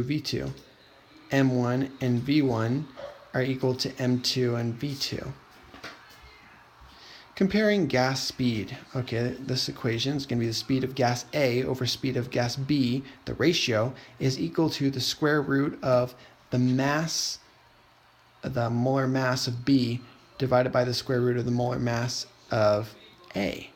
V2. M1 and V1 are equal to M2 and V2. Comparing gas speed. Okay, this equation is going to be the speed of gas A over speed of gas B. The ratio is equal to the square root of the mass, the molar mass of B divided by the square root of the molar mass of A.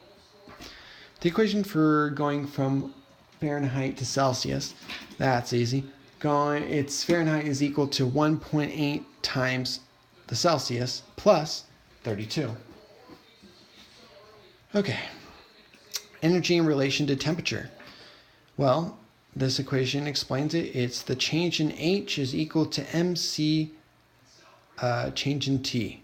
The equation for going from Fahrenheit to Celsius, that's easy. Its Fahrenheit is equal to 1.8 times the Celsius plus 32. Okay, energy in relation to temperature. Well, this equation explains it. It's the change in H is equal to MC change in T.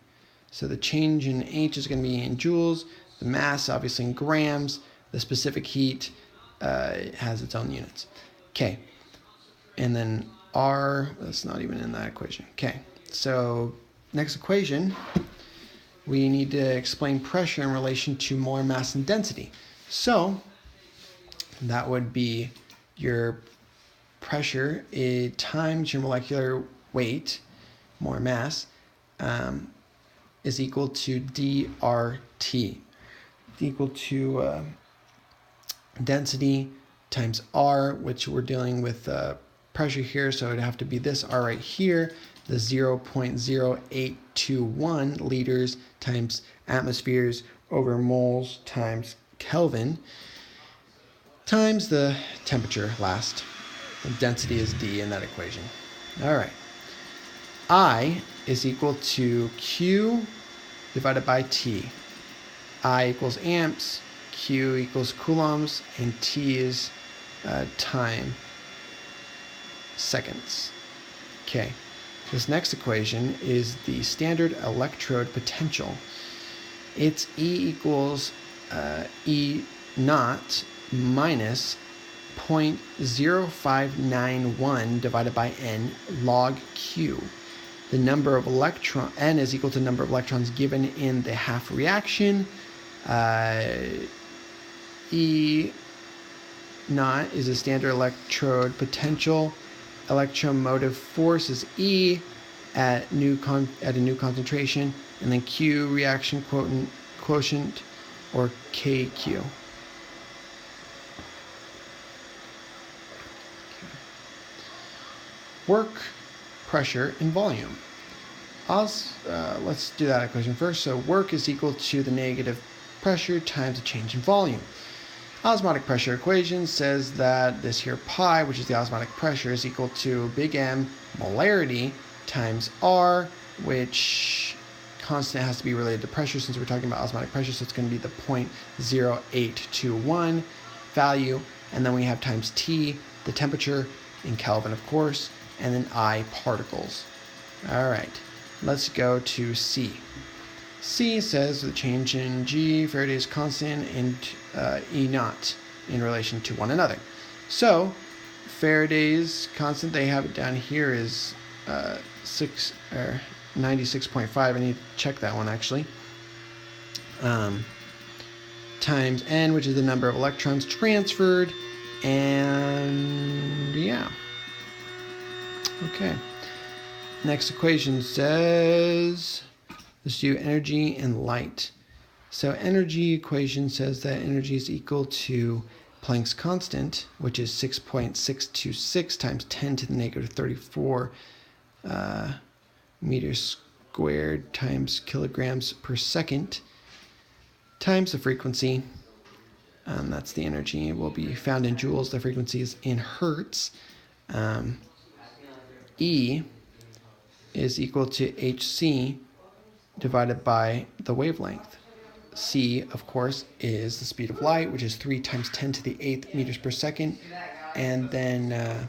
So the change in H is going to be in joules, the mass obviously in grams, the specific heat has its own units. Okay, and then R, that's not even in that equation. Okay, so next equation, we need to explain pressure in relation to molar mass and density. So that would be your pressure times your molecular weight, molar mass, is equal to dRT, equal to density times R, which we're dealing with pressure here, so it'd have to be this R right here, the 0.0821 liters times atmospheres over moles times Kelvin times the temperature last. The density is D in that equation. All right. I is equal to Q divided by T. I equals amps, Q equals coulombs, and T is time, seconds. Okay. This next equation is the standard electrode potential. It's E equals E naught minus 0.0591 divided by N log Q. The number of N is equal to the number of electrons given in the half reaction. E naught is a standard electrode potential. Electromotive force is E at a new concentration, and then Q reaction quotient or KQ. Work, pressure, and volume. Let's do that equation first. So work is equal to the negative pressure times the change in volume. Osmotic pressure equation says that this here pi, which is the osmotic pressure, is equal to big M molarity times R, which constant has to be related to pressure since we're talking about osmotic pressure, so it's going to be the 0.0821 value, and then we have times T, the temperature in Kelvin, of course, and then I, particles. All right, let's go to C. C says the change in G, Faraday's constant, and E naught in relation to one another. So Faraday's constant, they have it down here, is 96.5. I need to check that one actually. Times N, which is the number of electrons transferred, and yeah. Okay. Next equation says, let's do energy and light. So energy equation says that energy is equal to Planck's constant, which is 6.626 times 10 to the negative 34 meters squared times kilograms per second times the frequency. That's the energy. It will be found in joules. The frequency is in hertz. E is equal to hc divided by the wavelength. C, of course, is the speed of light, which is 3 times 10 to the 8th meters per second. And then,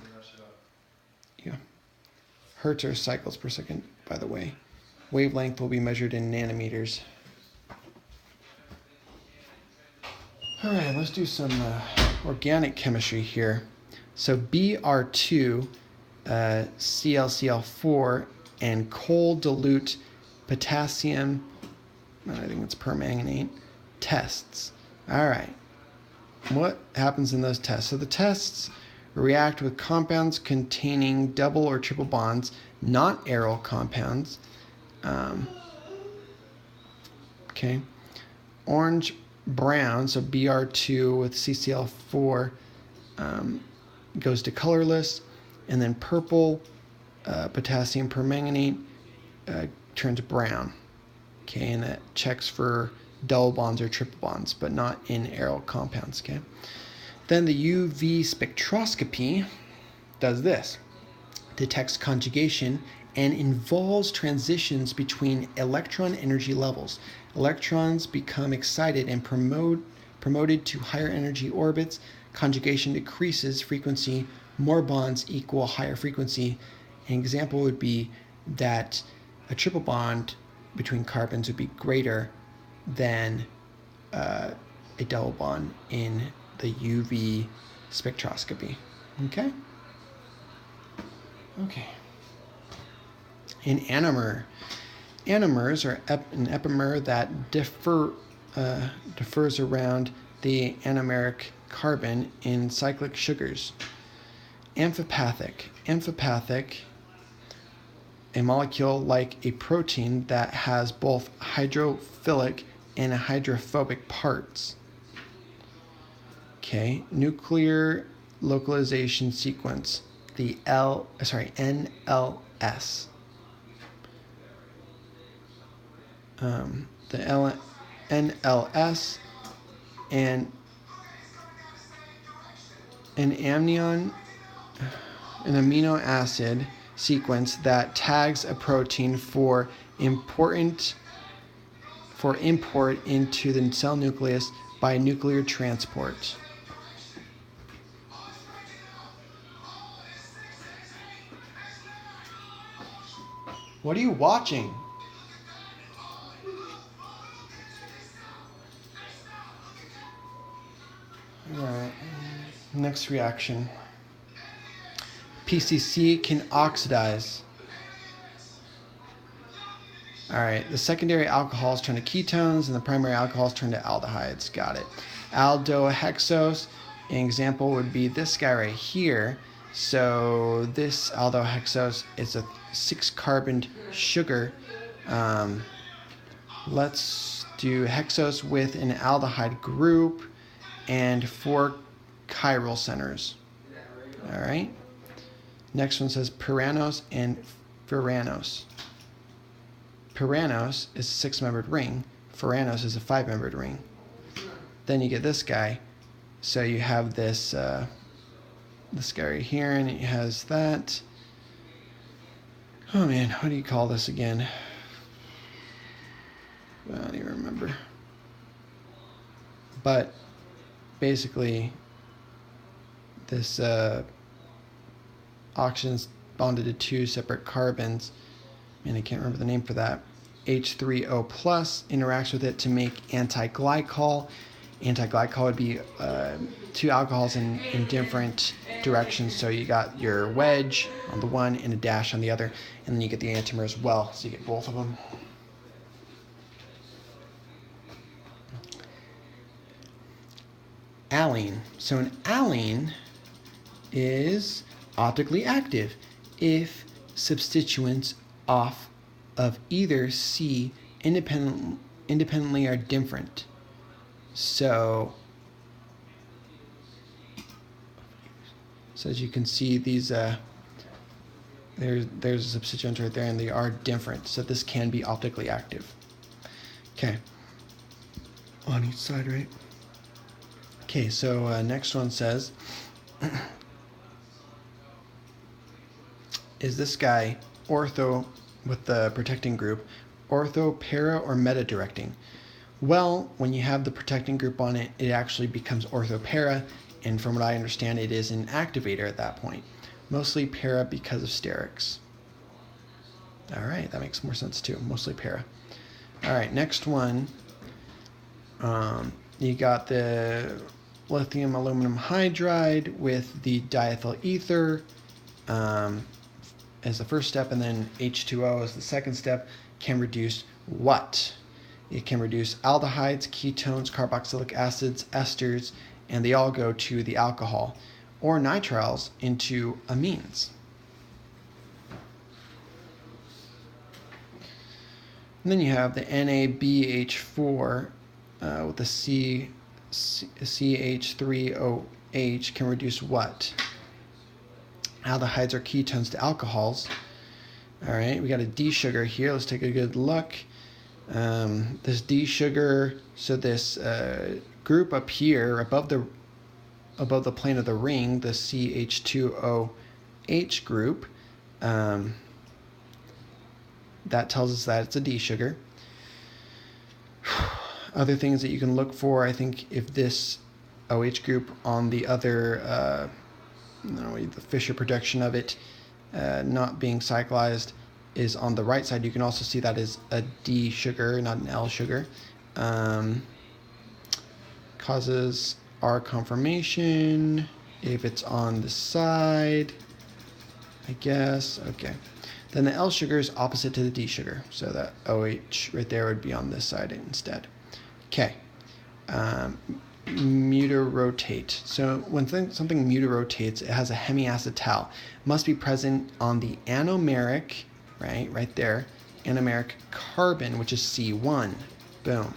hertz are cycles per second, by the way. Wavelength will be measured in nanometers. All right, let's do some organic chemistry here. So Br2, ClCl4, and cold dilute potassium, I think it's permanganate, tests. All right. What happens in those tests? So the tests react with compounds containing double or triple bonds, not aryl compounds. Okay. Orange brown, so Br2 with CCl4 goes to colorless, and then purple, potassium permanganate turns brown. Okay, and that checks for double bonds or triple bonds, but not in aryl compounds. Okay. Then the UV spectroscopy does this: detects conjugation and involves transitions between electron energy levels. Electrons become excited and promoted to higher energy orbits. Conjugation decreases frequency. More bonds equal higher frequency. An example would be that a triple bond between carbons would be greater than a double bond in the UV spectroscopy. Okay? Okay. In anomer. Anomers are an epimer that differs around the anomeric carbon in cyclic sugars. Amphipathic. Amphipathic, a molecule like a protein that has both hydrophilic and hydrophobic parts. Okay, nuclear localization sequence, the NLS. The NLS and an amino acid sequence that tags a protein for import into the cell nucleus by nuclear transport. What are you watching? Alright, next reaction. PCC can oxidize. Alright, the secondary alcohols turn to ketones and the primary alcohols turn to aldehydes. Got it. Aldohexose, an example would be this guy right here. So this aldohexose is a 6-carbon sugar. Let's do hexose with an aldehyde group and 4 chiral centers. All right. Next one says pyranose and furanose. Pyranose is a 6-membered ring. Furanose is a 5-membered ring. Then you get this guy. So you have this this guy right here, and it has that. Oh man, what do you call this again? I don't even remember. But basically, this oxygen's bonded to 2 separate carbons, and I can't remember the name for that. H3O plus interacts with it to make anti-glycol. Anti-glycol would be 2 alcohols in different directions. So you got your wedge on the one and a dash on the other, and then you get the enantiomer as well. So you get both of them. Allene. So an allene is optically active if substituents off of either C independently are different. So as you can see, these there's a substituent right there, and they are different. So this can be optically active. Okay, on each side, right? Okay, so next one says, is this guy ortho with the protecting group, ortho, para, or meta-directing? Well, when you have the protecting group on it, it actually becomes ortho-para, and from what I understand, it is an activator at that point. Mostly para because of sterics. All right, that makes more sense too. Mostly para. All right, next one. You got the lithium aluminum hydride with the diethyl ether as the first step, and then H2O as the second step. Can reduce what? It can reduce aldehydes, ketones, carboxylic acids, esters, and they all go to the alcohol. or nitriles into amines. And then you have the NaBH4 with the CH3OH can reduce what? Aldehydes or ketones to alcohols. All right, we got a D sugar here. Let's take a good look. This D sugar, so this group up here above the plane of the ring, the CH2OH group, that tells us that it's a D sugar. Other things that you can look for, I think, if this OH group on the other, the Fischer projection of it not being cyclized is on the right side, you can also see that is a D sugar, not an L sugar. Causes R conformation if it's on the side, I guess. Okay. Then the L sugar is opposite to the D sugar, so that OH right there would be on this side instead. Okay. Mutarotate. So when something mutarotates, it has a hemiacetal. It must be present on the anomeric, right there, anomeric carbon, which is C1. Boom.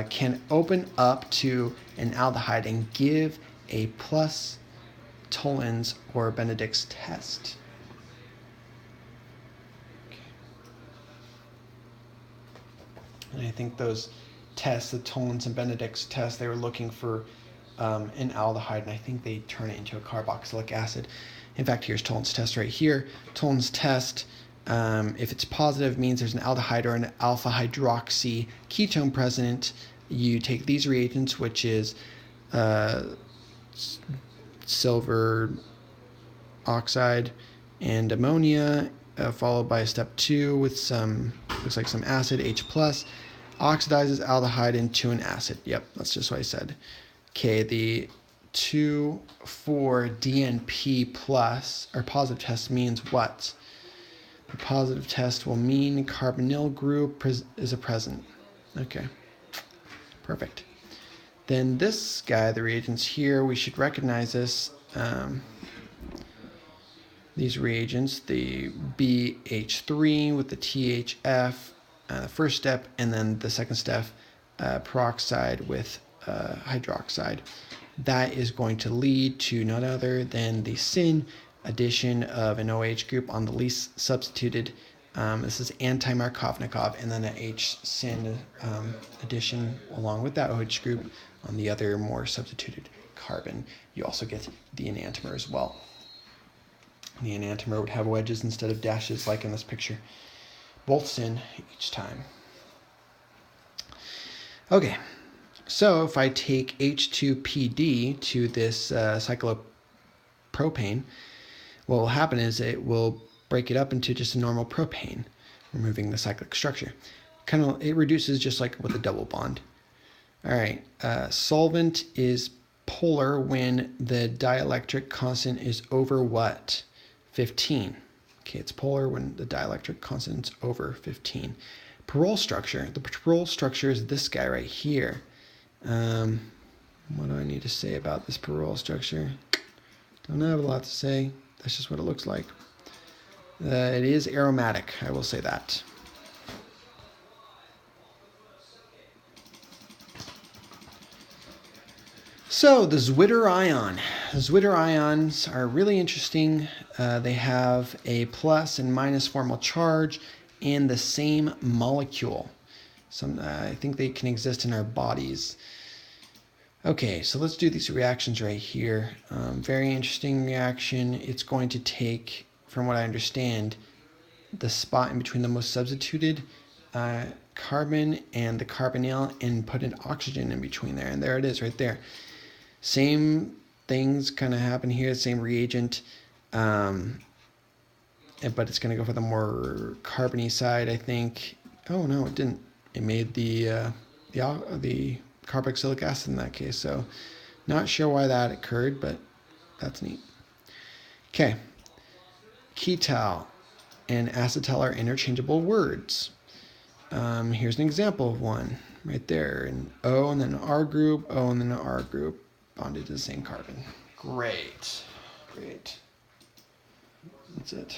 Can open up to an aldehyde and give a plus Tollens or Benedict's test. Okay. And I think those tests, the Tollens and Benedict's test, they were looking for an aldehyde, and I think they turn it into a carboxylic acid. In fact, here's Tollens' test right here. Tollens' test, if it's positive, means there's an aldehyde or an alpha hydroxy ketone present. You take these reagents, which is silver oxide and ammonia, followed by step 2 with some, looks like some acid, H+, oxidizes aldehyde into an acid. Yep, that's just what I said. Okay, the 2,4-DNP plus, or positive test, means what? The positive test will mean carbonyl group is a present. Okay, perfect. Then this guy, the reagents here, we should recognize this. These reagents, the BH3 with the THF, the first step, and then the second step, peroxide with hydroxide. That is going to lead to none other than the syn addition of an OH group on the least substituted. This is anti-Markovnikov, and then an H syn addition along with that OH group on the other more substituted carbon. You also get the enantiomer as well. The enantiomer would have wedges instead of dashes like in this picture. Both syn each time. Okay, so if I take H2PD to this cyclopropane, what will happen is it will break it up into just a normal propane, removing the cyclic structure. It reduces just like with a double bond. All right, solvent is polar when the dielectric constant is over what? 15. Okay, it's polar when the dielectric constant is over 15. Parole structure. The parole structure is this guy right here. What do I need to say about this parole structure? Don't have a lot to say. That's just what it looks like. It is aromatic, I will say that. So the Zwitter ion. The Zwitter ions are really interesting. They have a plus and minus formal charge in the same molecule. I think they can exist in our bodies. Okay, so let's do these reactions right here. Very interesting reaction. It's going to take, from what I understand, the spot in between the most substituted carbon and the carbonyl and put an oxygen in between there. And there it is right there. Same things kind of happen here, same reagent, but it's going to go for the more carbony side, I think. Oh, no, it didn't. It made the carboxylic acid in that case, so not sure why that occurred, but that's neat. Okay, ketal and acetal are interchangeable words. Here's an example of one right there, an O and then an R group, O and then an R group, bonded to the same carbon. Great. That's it.